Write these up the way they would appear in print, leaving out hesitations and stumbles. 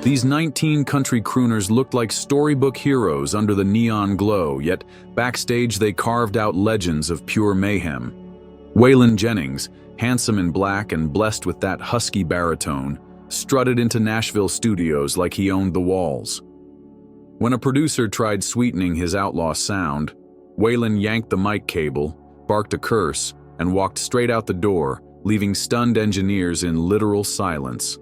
These 19 country crooners looked like storybook heroes under the neon glow, yet backstage they carved out legends of pure mayhem. Waylon Jennings, handsome in black and blessed with that husky baritone, strutted into Nashville studios like he owned the walls. When a producer tried sweetening his outlaw sound, Waylon yanked the mic cable, barked a curse, and walked straight out the door, leaving stunned engineers in literal silence.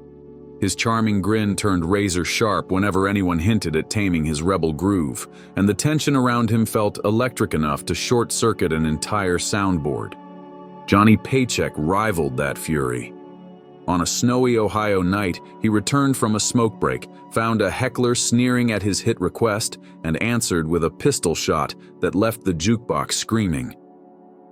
His charming grin turned razor-sharp whenever anyone hinted at taming his rebel groove, and the tension around him felt electric enough to short-circuit an entire soundboard. Johnny Paycheck rivaled that fury. On a snowy Ohio night, he returned from a smoke break, found a heckler sneering at his hit request, and answered with a pistol shot that left the jukebox screaming.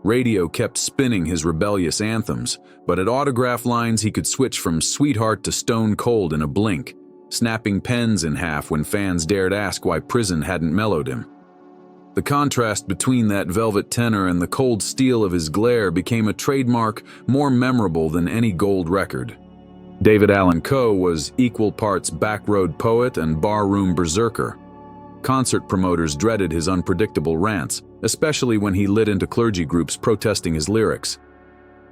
Radio kept spinning his rebellious anthems, but at autograph lines he could switch from sweetheart to stone cold in a blink, snapping pens in half when fans dared ask why prison hadn't mellowed him. The contrast between that velvet tenor and the cold steel of his glare became a trademark more memorable than any gold record. David Allan Coe was equal parts backroad poet and barroom berserker. Concert promoters dreaded his unpredictable rants, especially when he lit into clergy groups protesting his lyrics.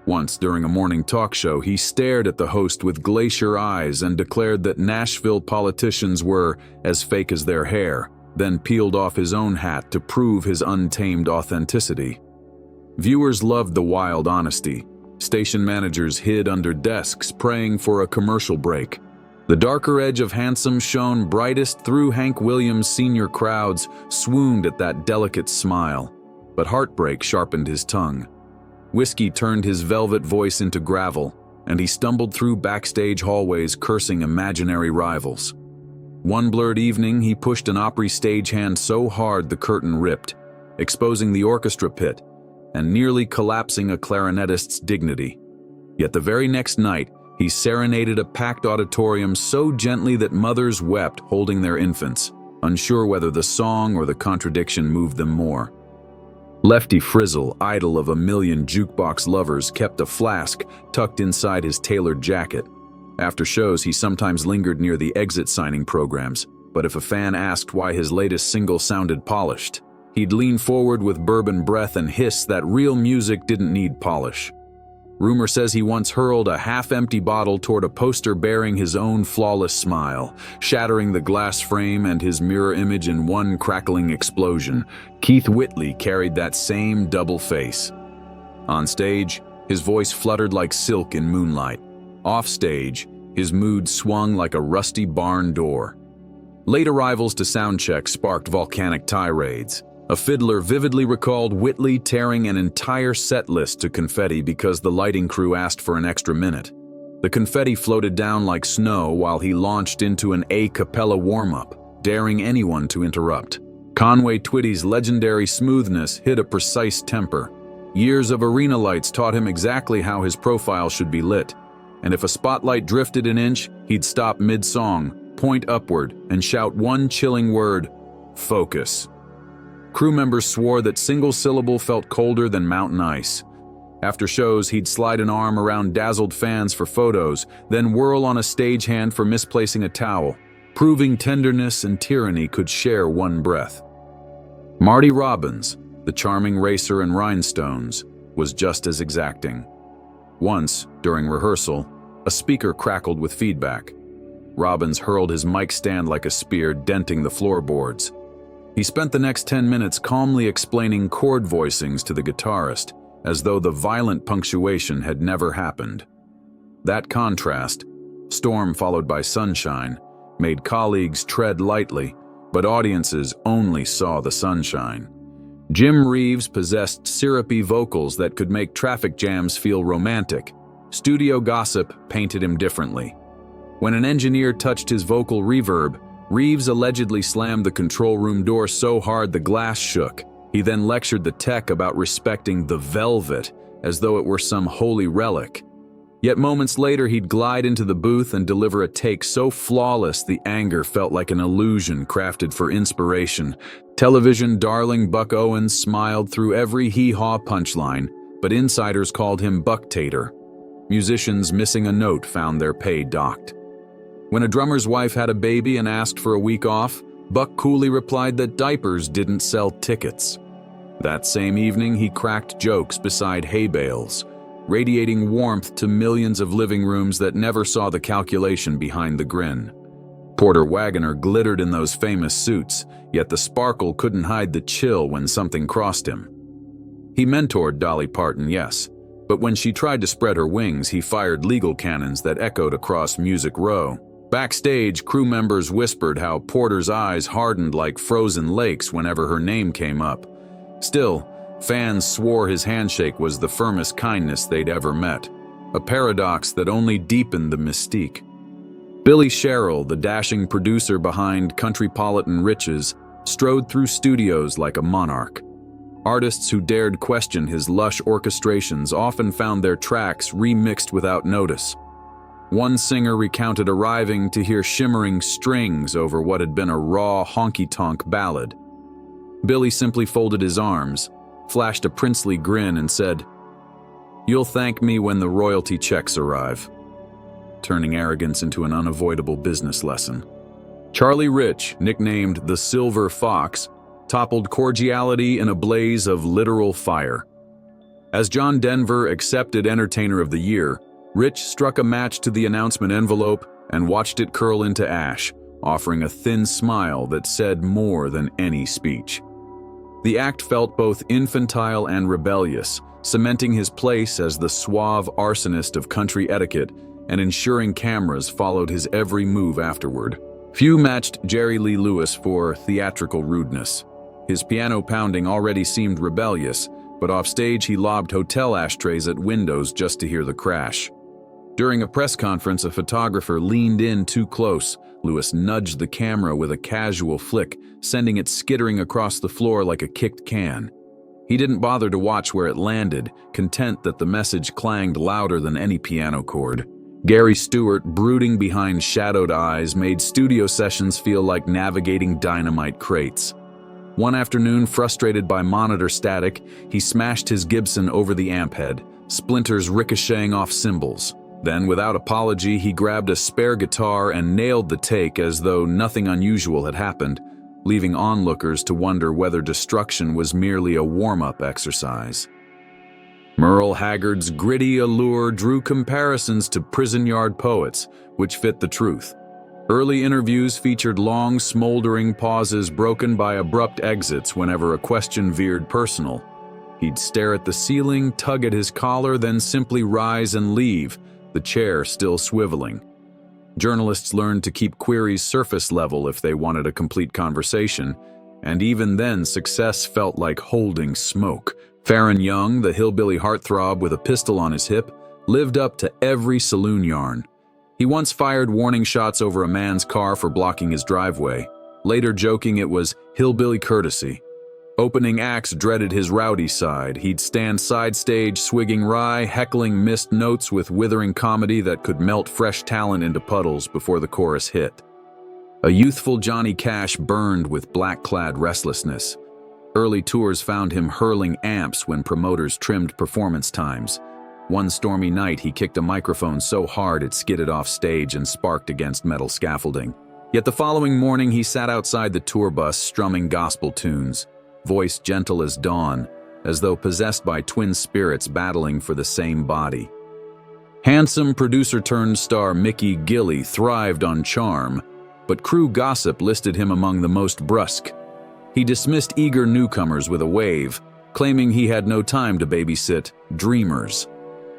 Once, during a morning talk show, he stared at the host with glacier eyes and declared that Nashville politicians were as fake as their hair, then peeled off his own hat to prove his untamed authenticity. Viewers loved the wild honesty. Station managers hid under desks praying for a commercial break. The darker edge of handsome shone brightest through Hank Williams' senior crowds swooned at that delicate smile, but heartbreak sharpened his tongue. Whiskey turned his velvet voice into gravel, and he stumbled through backstage hallways cursing imaginary rivals. One blurred evening, he pushed an Opry stagehand so hard the curtain ripped, exposing the orchestra pit and nearly collapsing a clarinetist's dignity. Yet the very next night, he serenaded a packed auditorium so gently that mothers wept holding their infants, unsure whether the song or the contradiction moved them more. Lefty Frizzle, idol of a million jukebox lovers, kept a flask tucked inside his tailored jacket. After shows, he sometimes lingered near the exit signing programs, but if a fan asked why his latest single sounded polished, he'd lean forward with bourbon breath and hiss that real music didn't need polish. Rumor says he once hurled a half-empty bottle toward a poster bearing his own flawless smile, shattering the glass frame and his mirror image in one crackling explosion. Keith Whitley carried that same double face. On stage, his voice fluttered like silk in moonlight. Off stage, his mood swung like a rusty barn door. Late arrivals to soundcheck sparked volcanic tirades. A fiddler vividly recalled Whitley tearing an entire set list to confetti because the lighting crew asked for an extra minute. The confetti floated down like snow while he launched into an a cappella warm-up, daring anyone to interrupt. Conway Twitty's legendary smoothness hit a precise temper. Years of arena lights taught him exactly how his profile should be lit, and if a spotlight drifted an inch, he'd stop mid-song, point upward, and shout one chilling word: focus. Crew members swore that single syllable felt colder than mountain ice. After shows, he'd slide an arm around dazzled fans for photos, then whirl on a stagehand for misplacing a towel, proving tenderness and tyranny could share one breath. Marty Robbins, the charming racer in Rhinestones, was just as exacting. Once, during rehearsal, a speaker crackled with feedback. Robbins hurled his mic stand like a spear, denting the floorboards. He spent the next 10 minutes calmly explaining chord voicings to the guitarist, as though the violent punctuation had never happened. That contrast, storm followed by sunshine, made colleagues tread lightly, but audiences only saw the sunshine. Jim Reeves possessed syrupy vocals that could make traffic jams feel romantic. Studio gossip painted him differently. When an engineer touched his vocal reverb, Reeves allegedly slammed the control room door so hard the glass shook. He then lectured the tech about respecting the velvet as though it were some holy relic. Yet moments later he'd glide into the booth and deliver a take so flawless the anger felt like an illusion crafted for inspiration. Television darling Buck Owens smiled through every hee-haw punchline, but insiders called him Bucktater. Musicians missing a note found their pay docked. When a drummer's wife had a baby and asked for a week off, Buck coolly replied that diapers didn't sell tickets. That same evening, he cracked jokes beside hay bales, radiating warmth to millions of living rooms that never saw the calculation behind the grin. Porter Wagoner glittered in those famous suits, yet the sparkle couldn't hide the chill when something crossed him. He mentored Dolly Parton, yes, but when she tried to spread her wings, he fired legal cannons that echoed across Music Row. Backstage, crew members whispered how Porter's eyes hardened like frozen lakes whenever her name came up. Still, fans swore his handshake was the firmest kindness they'd ever met, a paradox that only deepened the mystique. Billy Sherrill, the dashing producer behind Countrypolitan Riches, strode through studios like a monarch. Artists who dared question his lush orchestrations often found their tracks remixed without notice. One singer recounted arriving to hear shimmering strings over what had been a raw honky-tonk ballad. Billy simply folded his arms, flashed a princely grin, and said, "You'll thank me when the royalty checks arrive," turning arrogance into an unavoidable business lesson. Charlie Rich, nicknamed the Silver Fox, toppled cordiality in a blaze of literal fire. As John Denver accepted Entertainer of the Year, Rich struck a match to the announcement envelope and watched it curl into ash, offering a thin smile that said more than any speech. The act felt both infantile and rebellious, cementing his place as the suave arsonist of country etiquette and ensuring cameras followed his every move afterward. Few matched Jerry Lee Lewis for theatrical rudeness. His piano pounding already seemed rebellious, but offstage he lobbed hotel ashtrays at windows just to hear the crash. During a press conference, a photographer leaned in too close. Lewis nudged the camera with a casual flick, sending it skittering across the floor like a kicked can. He didn't bother to watch where it landed, content that the message clanged louder than any piano chord. Gary Stewart, brooding behind shadowed eyes, made studio sessions feel like navigating dynamite crates. One afternoon, frustrated by monitor static, he smashed his Gibson over the amp head, splinters ricocheting off cymbals. Then, without apology, he grabbed a spare guitar and nailed the take as though nothing unusual had happened, leaving onlookers to wonder whether destruction was merely a warm-up exercise. Merle Haggard's gritty allure drew comparisons to prison yard poets, which fit the truth. Early interviews featured long, smoldering pauses broken by abrupt exits whenever a question veered personal. He'd stare at the ceiling, tug at his collar, then simply rise and leave, the chair still swiveling. Journalists learned to keep queries surface level if they wanted a complete conversation, and even then success felt like holding smoke. Farron Young, the hillbilly heartthrob with a pistol on his hip, lived up to every saloon yarn. He once fired warning shots over a man's car for blocking his driveway, later joking it was hillbilly courtesy. Opening acts dreaded his rowdy side. He'd stand side stage swigging rye, heckling missed notes with withering comedy that could melt fresh talent into puddles before the chorus hit. A youthful Johnny Cash burned with black-clad restlessness. Early tours found him hurling amps when promoters trimmed performance times. One stormy night, he kicked a microphone so hard it skidded off stage and sparked against metal scaffolding. Yet the following morning, he sat outside the tour bus strumming gospel tunes, voice gentle as dawn, as though possessed by twin spirits battling for the same body. Handsome producer-turned-star Mickey Gilley thrived on charm, but crew gossip listed him among the most brusque. He dismissed eager newcomers with a wave, claiming he had no time to babysit dreamers.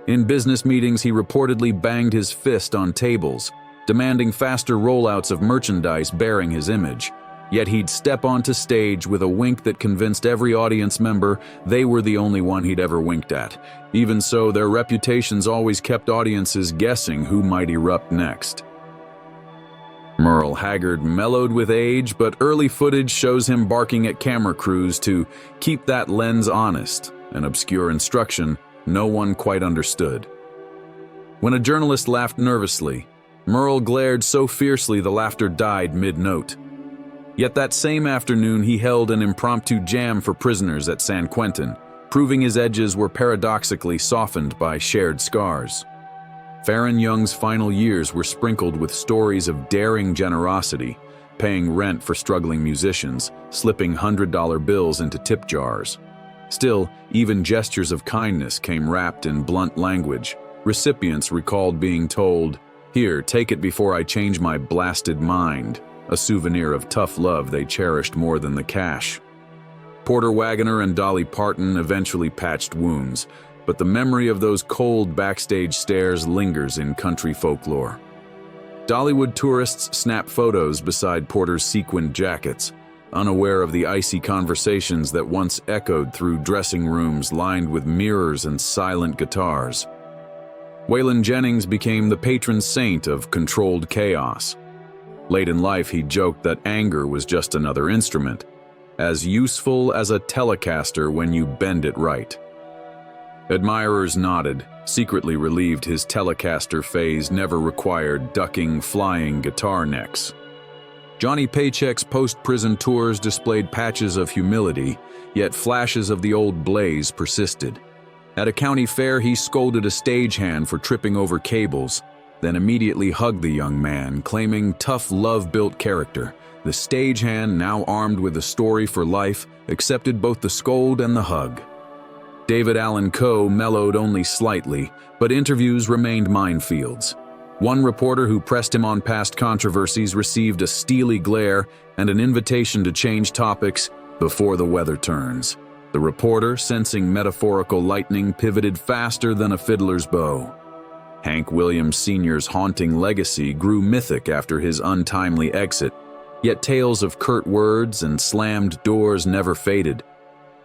In business meetings, he reportedly banged his fist on tables, demanding faster rollouts of merchandise bearing his image. Yet he'd step onto stage with a wink that convinced every audience member they were the only one he'd ever winked at. Even so, their reputations always kept audiences guessing who might erupt next. Merle Haggard mellowed with age, but early footage shows him barking at camera crews to keep that lens honest, an obscure instruction no one quite understood. When a journalist laughed nervously, Merle glared so fiercely the laughter died mid-note. Yet that same afternoon he held an impromptu jam for prisoners at San Quentin, proving his edges were paradoxically softened by shared scars. Farron Young's final years were sprinkled with stories of daring generosity, paying rent for struggling musicians, slipping $100 bills into tip jars. Still, even gestures of kindness came wrapped in blunt language. Recipients recalled being told, "Here, take it before I change my blasted mind," a souvenir of tough love they cherished more than the cash. Porter Wagoner and Dolly Parton eventually patched wounds, but the memory of those cold backstage stares lingers in country folklore. Dollywood tourists snap photos beside Porter's sequined jackets, unaware of the icy conversations that once echoed through dressing rooms lined with mirrors and silent guitars. Waylon Jennings became the patron saint of controlled chaos. Late in life, he joked that anger was just another instrument, as useful as a Telecaster when you bend it right. Admirers nodded, secretly relieved his Telecaster phase never required ducking flying guitar necks. Johnny Paycheck's post-prison tours displayed patches of humility, yet flashes of the old blaze persisted. At a county fair, he scolded a stagehand for tripping over cables, then immediately hugged the young man, claiming tough love-built character. The stagehand, now armed with a story for life, accepted both the scold and the hug. David Allan Coe mellowed only slightly, but interviews remained minefields. One reporter who pressed him on past controversies received a steely glare and an invitation to change topics before the weather turns. The reporter, sensing metaphorical lightning, pivoted faster than a fiddler's bow. Hank Williams Sr.'s haunting legacy grew mythic after his untimely exit, yet tales of curt words and slammed doors never faded.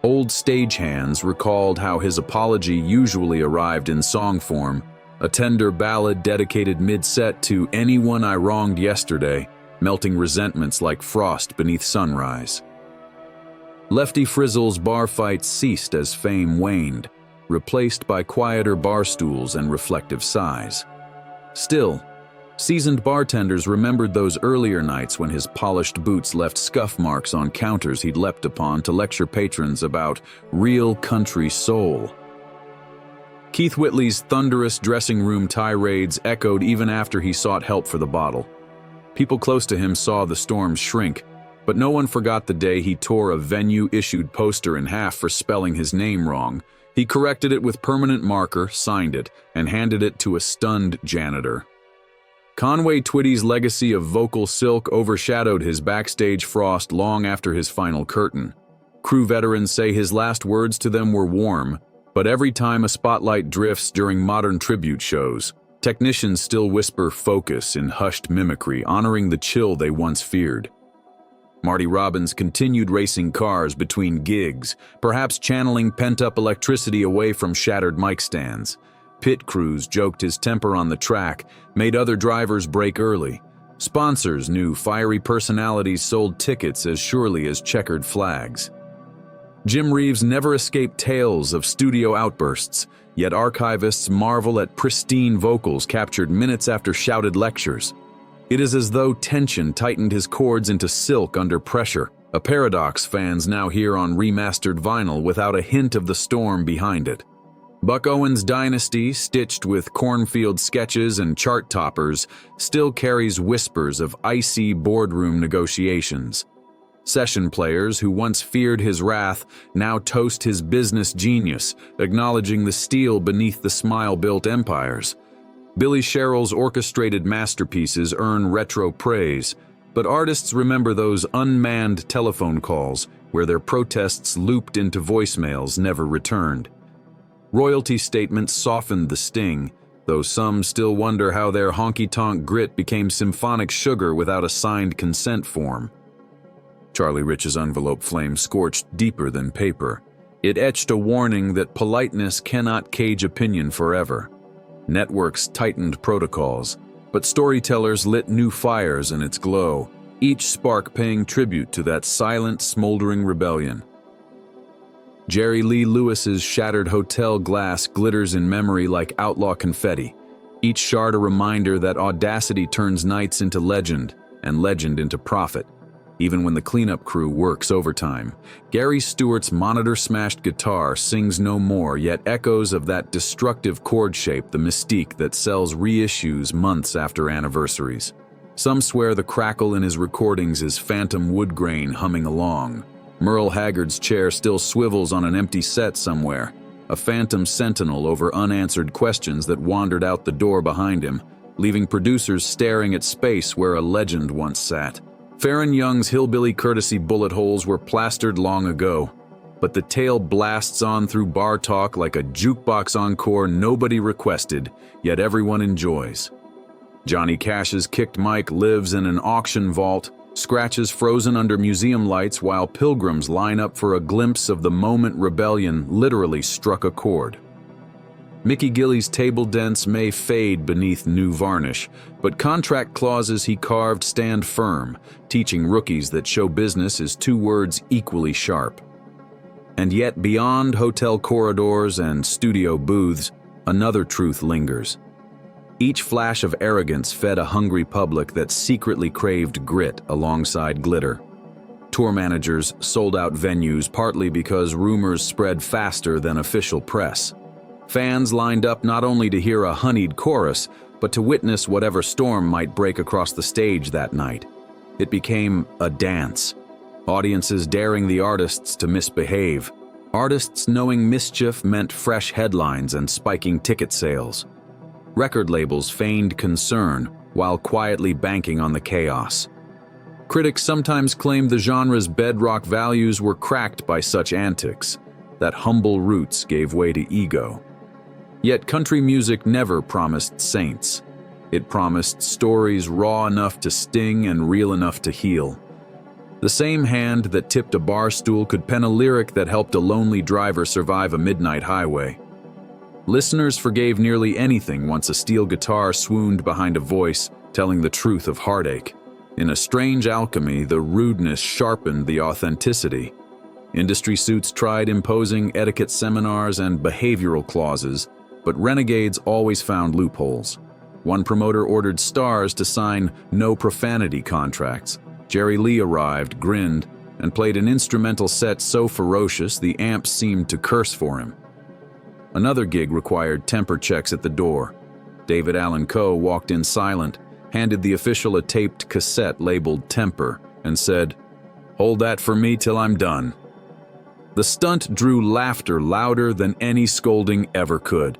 Old stagehands recalled how his apology usually arrived in song form, a tender ballad dedicated mid-set to anyone I wronged yesterday, melting resentments like frost beneath sunrise. Lefty Frizzle's bar fights ceased as fame waned, replaced by quieter bar stools and reflective sighs. Still, seasoned bartenders remembered those earlier nights when his polished boots left scuff marks on counters he'd leapt upon to lecture patrons about real country soul. Keith Whitley's thunderous dressing room tirades echoed even after he sought help for the bottle. People close to him saw the storm shrink, but no one forgot the day he tore a venue-issued poster in half for spelling his name wrong. He corrected it with permanent marker, signed it, and handed it to a stunned janitor. Conway Twitty's legacy of vocal silk overshadowed his backstage frost long after his final curtain. Crew veterans say his last words to them were warm, but every time a spotlight drifts during modern tribute shows, technicians still whisper focus in hushed mimicry, honoring the chill they once feared. Marty Robbins continued racing cars between gigs, perhaps channeling pent-up electricity away from shattered mic stands. Pit crews joked his temper on the track, made other drivers break early. Sponsors knew fiery personalities sold tickets as surely as checkered flags. Jim Reeves never escaped tales of studio outbursts, yet archivists marvel at pristine vocals captured minutes after shouted lectures. It is as though tension tightened his cords into silk under pressure, a paradox fans now hear on remastered vinyl without a hint of the storm behind it. Buck Owens' dynasty, stitched with cornfield sketches and chart toppers, still carries whispers of icy boardroom negotiations. Session players who once feared his wrath now toast his business genius, acknowledging the steel beneath the smile-built empires. Billy Sherrill's orchestrated masterpieces earn retro praise, but artists remember those unmanned telephone calls where their protests looped into voicemails never returned. Royalty statements softened the sting, though some still wonder how their honky-tonk grit became symphonic sugar without a signed consent form. Charlie Rich's envelope flame scorched deeper than paper. It etched a warning that politeness cannot cage opinion forever. Networks tightened protocols, but storytellers lit new fires in its glow, each spark paying tribute to that silent, smoldering rebellion. Jerry Lee Lewis's shattered hotel glass glitters in memory like outlaw confetti, each shard a reminder that audacity turns nights into legend and legend into profit. Even when the cleanup crew works overtime, Gary Stewart's monitor-smashed guitar sings no more, yet echoes of that destructive chord shape the mystique that sells reissues months after anniversaries. Some swear the crackle in his recordings is phantom wood grain humming along. Merle Haggard's chair still swivels on an empty set somewhere, a phantom sentinel over unanswered questions that wandered out the door behind him, leaving producers staring at space where a legend once sat. Farron Young's hillbilly courtesy bullet holes were plastered long ago, but the tale blasts on through bar talk like a jukebox encore nobody requested, yet everyone enjoys. Johnny Cash's kicked mic lives in an auction vault, scratches frozen under museum lights while pilgrims line up for a glimpse of the moment rebellion literally struck a chord. Mickey Gilley's table dents may fade beneath new varnish, but contract clauses he carved stand firm, teaching rookies that show business is two words equally sharp. And yet beyond hotel corridors and studio booths, another truth lingers. Each flash of arrogance fed a hungry public that secretly craved grit alongside glitter. Tour managers sold out venues partly because rumors spread faster than official press. Fans lined up not only to hear a honeyed chorus, but to witness whatever storm might break across the stage that night. It became a dance. Audiences daring the artists to misbehave. Artists knowing mischief meant fresh headlines and spiking ticket sales. Record labels feigned concern while quietly banking on the chaos. Critics sometimes claimed the genre's bedrock values were cracked by such antics, that humble roots gave way to ego. Yet country music never promised saints. It promised stories raw enough to sting and real enough to heal. The same hand that tipped a bar stool could pen a lyric that helped a lonely driver survive a midnight highway. Listeners forgave nearly anything once a steel guitar swooned behind a voice telling the truth of heartache. In a strange alchemy, the rudeness sharpened the authenticity. Industry suits tried imposing etiquette seminars and behavioral clauses, but renegades always found loopholes. One promoter ordered stars to sign no profanity contracts. Jerry Lee arrived, grinned, and played an instrumental set so ferocious the amps seemed to curse for him. Another gig required temper checks at the door. David Allan Coe walked in silent, handed the official a taped cassette labeled Temper, and said, "Hold that for me till I'm done." The stunt drew laughter louder than any scolding ever could.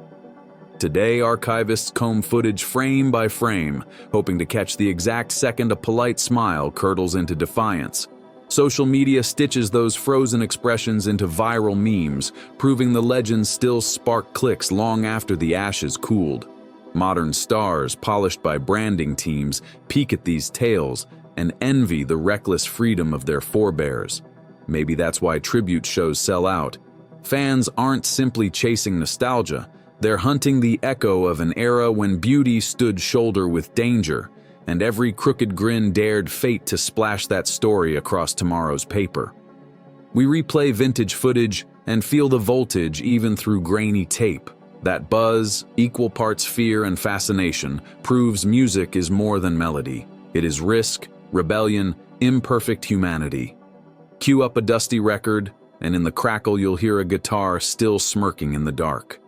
Today, archivists comb footage frame by frame, hoping to catch the exact second a polite smile curdles into defiance. Social media stitches those frozen expressions into viral memes, proving the legends still spark clicks long after the ashes cooled. Modern stars, polished by branding teams, peek at these tales and envy the reckless freedom of their forebears. Maybe that's why tribute shows sell out. Fans aren't simply chasing nostalgia. They're hunting the echo of an era when beauty stood shoulder with danger, and every crooked grin dared fate to splash that story across tomorrow's paper. We replay vintage footage and feel the voltage even through grainy tape. That buzz, equal parts fear and fascination, proves music is more than melody. It is risk, rebellion, imperfect humanity. Cue up a dusty record, and in the crackle you'll hear a guitar still smirking in the dark.